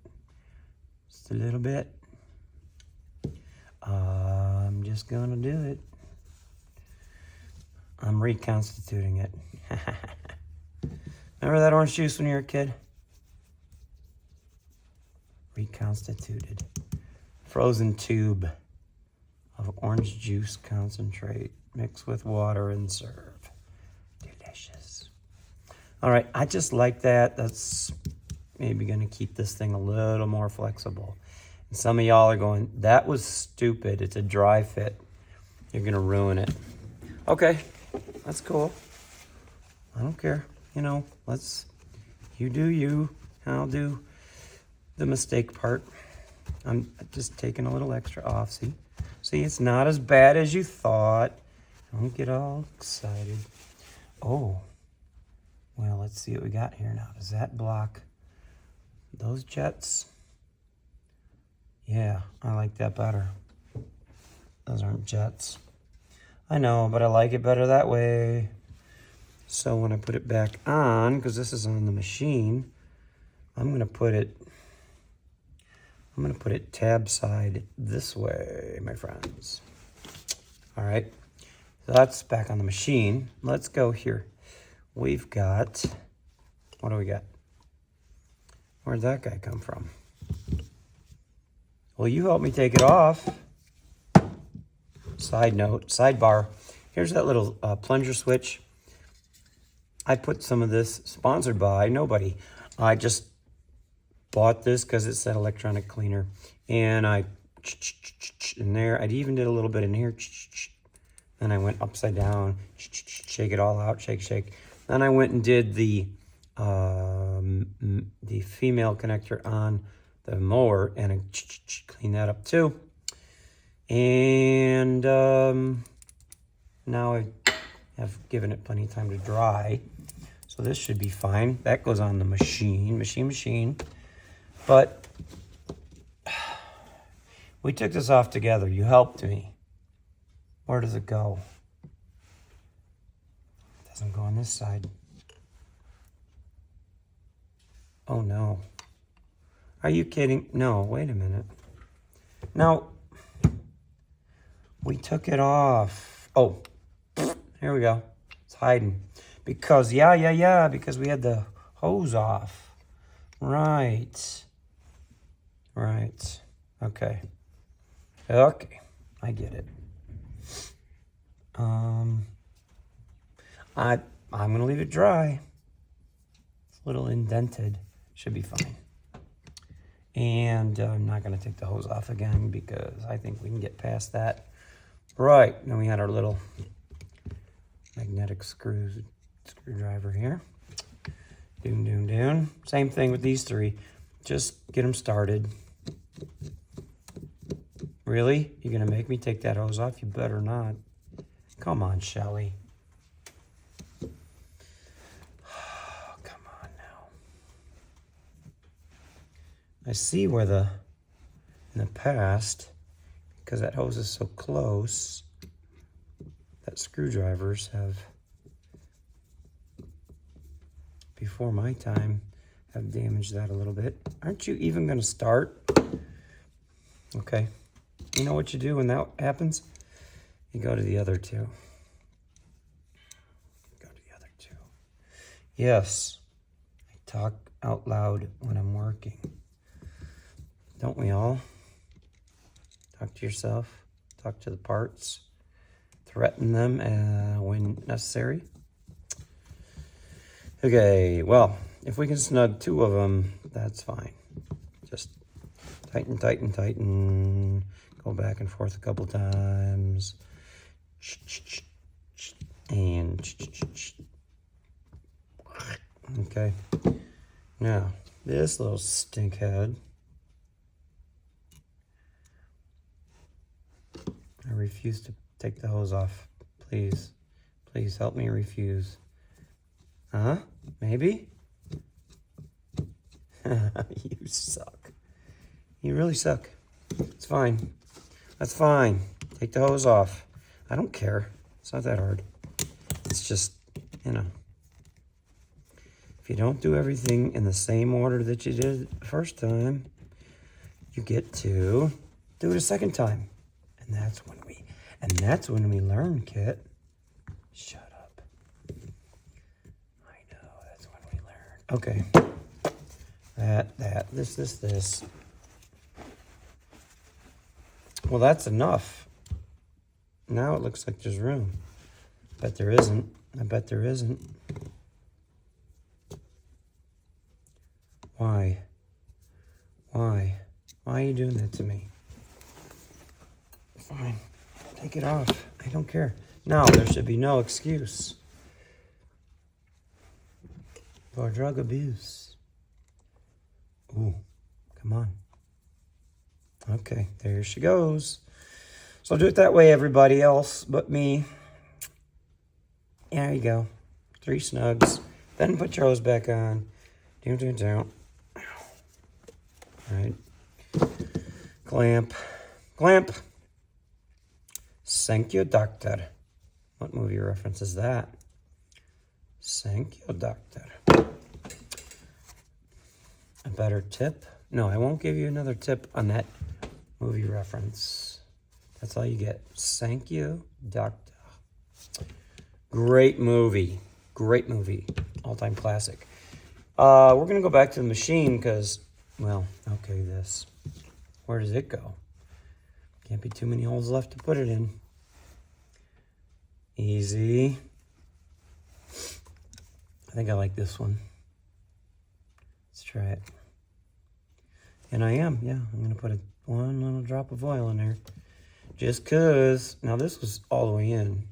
Just a little bit. I'm just going to do it. I'm reconstituting it. Remember that orange juice when you were a kid? Reconstituted. Frozen tube of orange juice concentrate. Mix with water and serve. Delicious. All right, I just like that. That's maybe going to keep this thing a little more flexible. And some of y'all are going, that was stupid. It's a dry fit. You're going to ruin it. Okay, that's cool. I don't care. You know, you do you. I'll do the mistake part. I'm just taking a little extra off. See, it's not as bad as you thought. Don't get all excited. Oh, well, let's see what we got here now. Does that block those jets? Yeah, I like that better. Those aren't jets. I know, but I like it better that way. So when I put it back on, because this is on the machine, I'm gonna put it tab side this way, my friends. All right, so that's back on the machine. Let's go here. We've got, what do we got? Where'd that guy come from? Well, you helped me take it off. Side note, sidebar. Here's that little plunger switch. I put some of this, sponsored by nobody. I just bought this because it said electronic cleaner. And I, in there, I even did a little bit in here. Then I went upside down, shake it all out, shake. Then I went and did the female connector on the mower and I cleaned that up too. And now I have given it plenty of time to dry. So this should be fine. That goes on the machine. But we took this off together. You helped me. Where does it go? It doesn't go on this side. Oh no. Are you kidding? No, wait a minute. Now, we took it off. Oh, here we go. It's hiding. Because, because we had the hose off. Right. Okay, I get it. I'm gonna leave it dry. It's a little indented. Should be fine. And I'm not gonna take the hose off again because I think we can get past that. Right, then we had our little magnetic screwdriver here. Doon. Same thing with these three. Just get them started. Really? You're gonna make me take that hose off? You better not. Come on, Shelly. Oh, come on now. I see where in the past, because that hose is so close, that screwdrivers have, before my time, have damaged that a little bit. Aren't you even going to start? Okay. You know what you do when that happens? You go to the other two. Yes. I talk out loud when I'm working. Don't we all? Talk to yourself. Talk to the parts. Threaten them when necessary. Okay, well, if we can snug two of them, that's fine. Just tighten. Go back and forth a couple times. And okay. Now, this little stinkhead. I refuse to take the hose off. Please help me refuse. Maybe? You suck. You really suck. It's fine. That's fine. Take the hose off. I don't care. It's not that hard. It's just, if you don't do everything in the same order that you did the first time, you get to do it a second time. And that's when we learn, Kit. Shut up. I know, that's when we learn. Okay. This. Well, that's enough. Now it looks like there's room. I bet there isn't. Why Why are you doing that to me? Fine. Take it off. I don't care. No, there should be no excuse for drug abuse. Ooh, come on. Okay, there she goes. So I'll do it that way, everybody else but me. There you go. 3 snugs. Then put your hose back on. Down. All right. Clamp. Thank you, doctor. What movie reference is that? Thank you, doctor. A better tip? No, I won't give you another tip on that movie reference. That's all you get. Thank you, doctor. Great movie. All-time classic. We're going to go back to the machine because, well, okay, this. Where does it go? Can't be too many holes left to put it in. Easy. I think I like this one. Let's try it. And I am, yeah. I'm going to put one little drop of oil in there. Just because. Now, this was all the way in.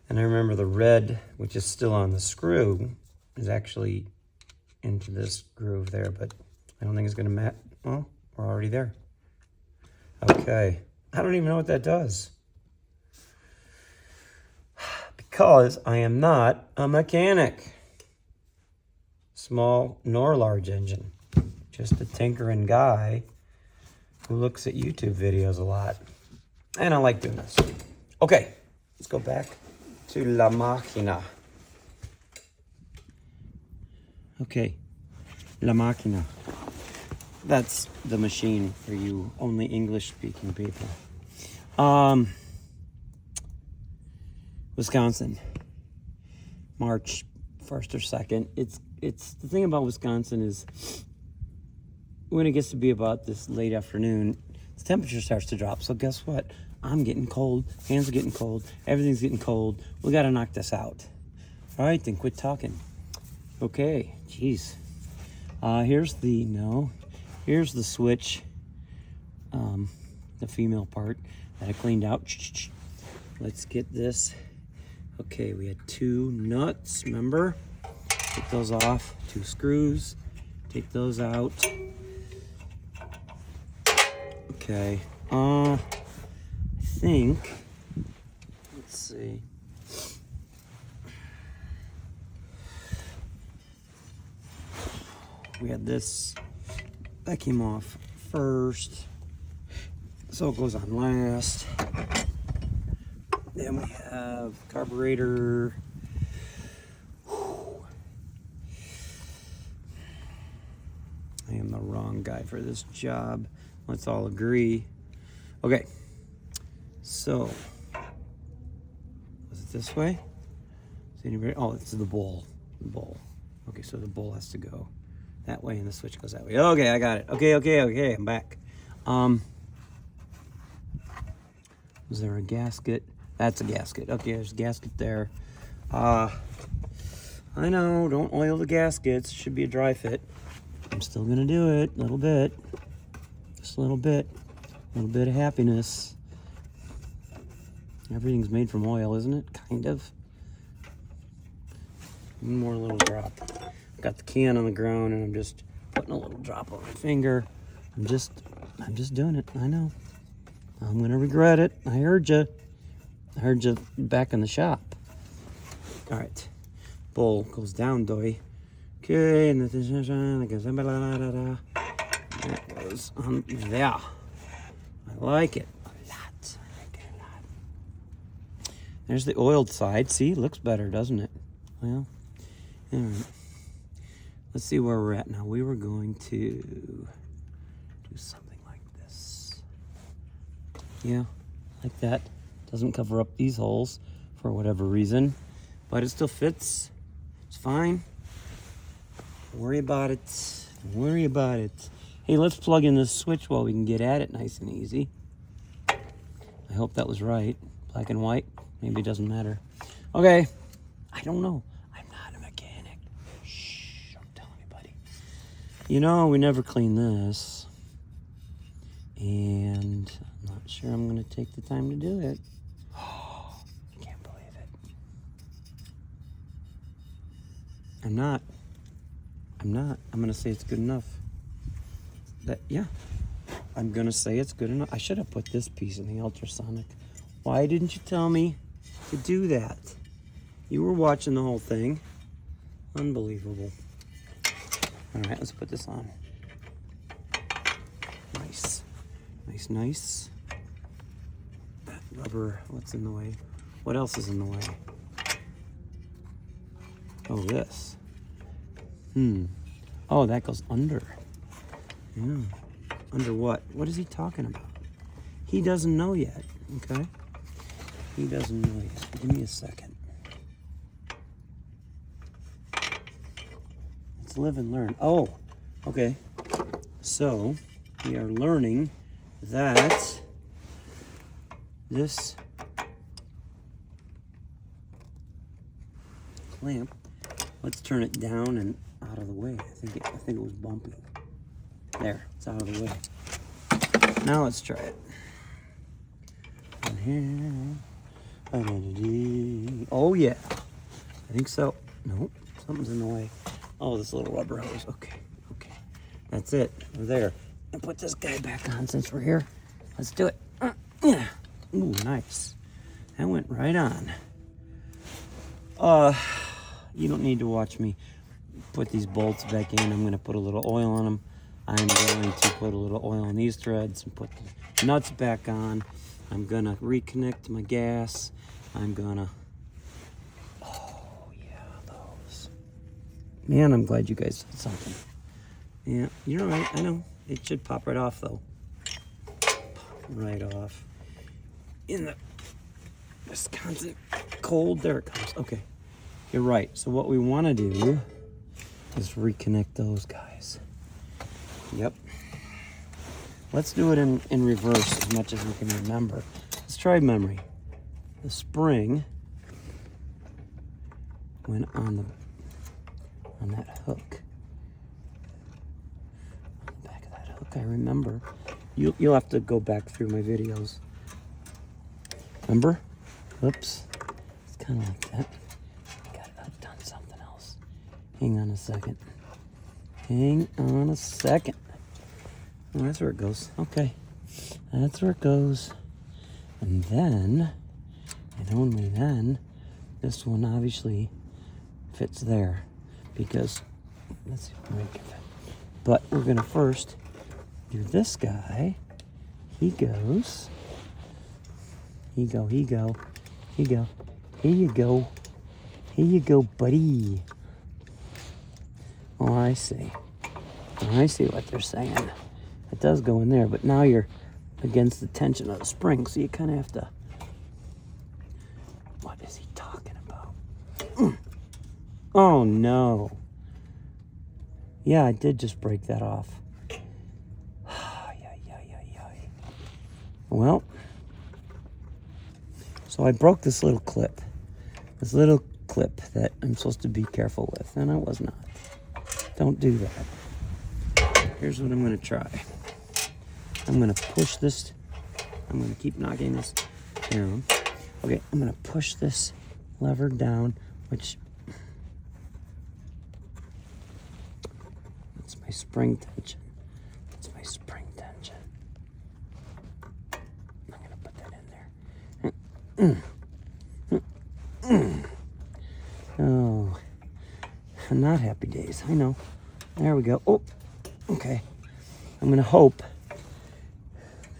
And I remember the red, which is still on the screw, is actually into this groove there. But I don't think it's going to match. Well, we're already there. Okay. I don't even know what that does. Because I am not a mechanic. Small nor large engine. Just a tinkering guy who looks at YouTube videos a lot. And I like doing this. Okay, let's go back to La Máquina. Okay, La Máquina. That's the machine for you only English-speaking people. Wisconsin, March 1st or 2nd. It's the thing about Wisconsin is when it gets to be about this late afternoon, the temperature starts to drop. So guess what? I'm getting cold. Hands are getting cold. Everything's getting cold. We got to knock this out. All right, then quit talking. Okay, jeez. Here's the switch, the female part that I cleaned out. Let's get this. Okay, we had 2 nuts, remember? Take those off. 2 screws. Take those out. Okay. I think, let's see. We had this, that came off first. So it goes on last. Then we have carburetor. I am the wrong guy for this job. Let's all agree. Okay. So, was it this way? Is anybody? Oh, it's the bowl. The bowl. Okay, so the bowl has to go that way and the switch goes that way. Okay, I got it. Okay, I'm back. Was there a gasket? That's a gasket. Okay, there's a gasket there. I know, don't oil the gaskets. Should be a dry fit. I'm still gonna do it, a little bit. Just a little bit. A little bit of happiness. Everything's made from oil, isn't it? Kind of. One more little drop. Got the can on the ground and I'm just putting a little drop on my finger. I'm just doing it. I know. I'm gonna regret it. I heard you. I heard you back in the shop. All right. Bowl goes down, doy. Okay, and that goes on there. I like it a lot. There's the oiled side. See, it looks better, doesn't it? Well, all right. Let's see where we're at now. We were going to do something like this. Yeah, like that. Doesn't cover up these holes for whatever reason, but it still fits. It's fine. Don't worry about it. Don't worry about it. Hey, let's plug in this switch while we can get at it nice and easy. I hope that was right. Black and white. Maybe it doesn't matter. Okay. I don't know. I'm not a mechanic. Shh. Don't tell anybody. You know, we never clean this. And I'm not sure I'm going to take the time to do it. Oh, I can't believe it. I'm not. I'm going to say it's good enough. Yeah. I'm going to say it's good enough. I should have put this piece in the ultrasonic. Why didn't you tell me to do that? You were watching the whole thing. Unbelievable. All right, let's put this on. Nice. Nice, nice. That rubber, what's in the way? What else is in the way? Oh, this. Oh, that goes under. Yeah. Under what? What is he talking about? He doesn't know yet, okay? He doesn't know yet. Give me a second. Let's live and learn. Oh, okay. So, we are learning that this clamp, let's turn it down and out of the way. I think it was bumpy. There, it's out of the way. Now let's try it. And here. Oh yeah. I think so. Nope, something's in the way. Oh, this little rubber hose. Okay. That's it. We're there. And put this guy back on since we're here. Let's do it. Yeah. Ooh, nice. That went right on. You don't need to watch me put these bolts back in. I'm going to put a little oil on them. I'm going to put a little oil on these threads and put the nuts back on. I'm going to reconnect my gas. I'm going to... Oh, yeah, those. Man, I'm glad you guys did something. Yeah, you're right. I know. It should pop right off, though. Pop right off. In the Wisconsin cold. There it comes. Okay. You're right. So what we want to do is reconnect those guys. Yep. Let's do it in reverse as much as we can remember. Let's try memory. The spring went on that hook. On the back of that hook, I remember. You'll have to go back through my videos. Remember? Oops. It's kind of like that. I've done something else. Hang on a second. Hang on a second. Oh, that's where it goes. Okay. That's where it goes. And then, and only then, this one obviously fits there. Because, let's see if we can fit. But we're going to first do this guy. He goes. Here you go. Here you go, buddy. Oh, I see. I see what they're saying. It does go in there, but now you're against the tension of the spring, so you kind of have to... What is he talking about? Oh, no. Yeah, I did just break that off. Well, so I broke this little clip. This little clip that I'm supposed to be careful with, and I was not. Don't do that. Here's what I'm going to try. I'm going to push this. I'm going to keep knocking this down. Okay, I'm going to push this lever down, which... That's my spring tension. That's my spring tension. I'm going to put that in there. Oh, not happy days. I know. There we go. Oh, okay. I'm going to hope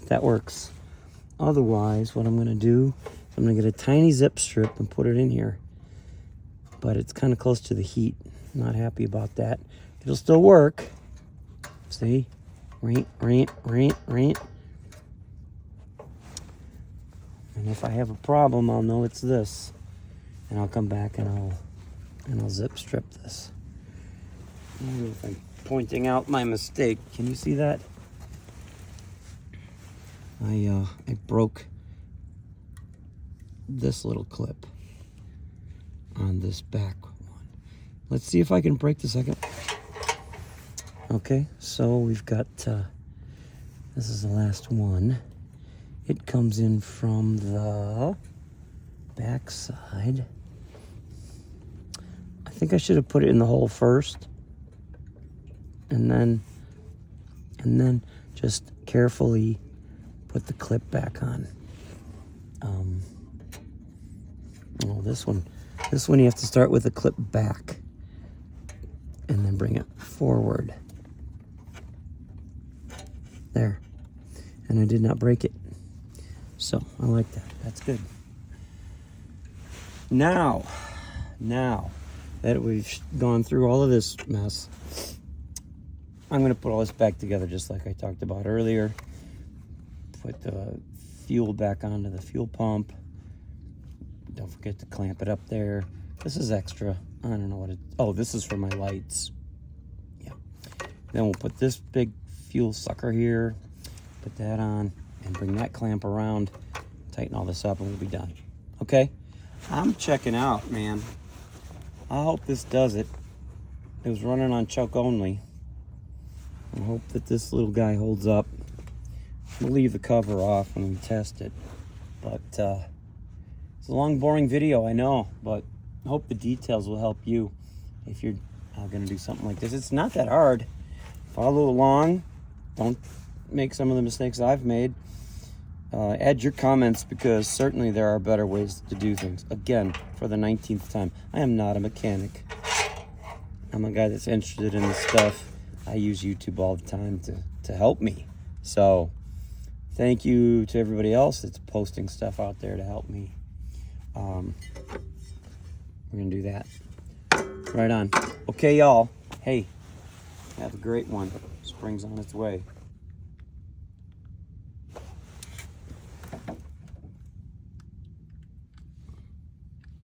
that works. Otherwise, what I'm going to do is I'm going to get a tiny zip strip and put it in here. But it's kind of close to the heat. Not happy about that. It'll still work. See? Rant. And if I have a problem, I'll know it's this. And I'll come back and I'll zip strip this. I don't know if I'm pointing out my mistake. Can you see that? I broke this little clip on this back one. Let's see if I can break the second. Okay, so we've got, this is the last one. It comes in from the back side. I think I should have put it in the hole first. And then just carefully put the clip back on. Oh, this one you have to start with the clip back and then bring it forward. There. And I did not break it. So I like that. That's good. Now that we've gone through all of this mess, I'm going to put all this back together just like I talked about earlier. Put the fuel back onto the fuel pump. Don't forget to clamp it up there. This is extra. I don't know what it... Oh, this is for my lights. Yeah. Then we'll put this big fuel sucker here. Put that on and bring that clamp around. Tighten all this up and we'll be done. Okay? I'm checking out, man. I hope this does it. It was running on choke only. I hope that this little guy holds up. We'll leave the cover off when we test it. But it's a long, boring video, I know. But I hope the details will help you if you're going to do something like this. It's not that hard. Follow along. Don't make some of the mistakes I've made. Add your comments because certainly there are better ways to do things. Again, for the 19th time, I am not a mechanic. I'm a guy that's interested in this stuff. I use YouTube all the time to help me. So thank you to everybody else that's posting stuff out there to help me. We're going to do that. Right on. Okay, y'all. Hey, have a great one. Spring's on its way.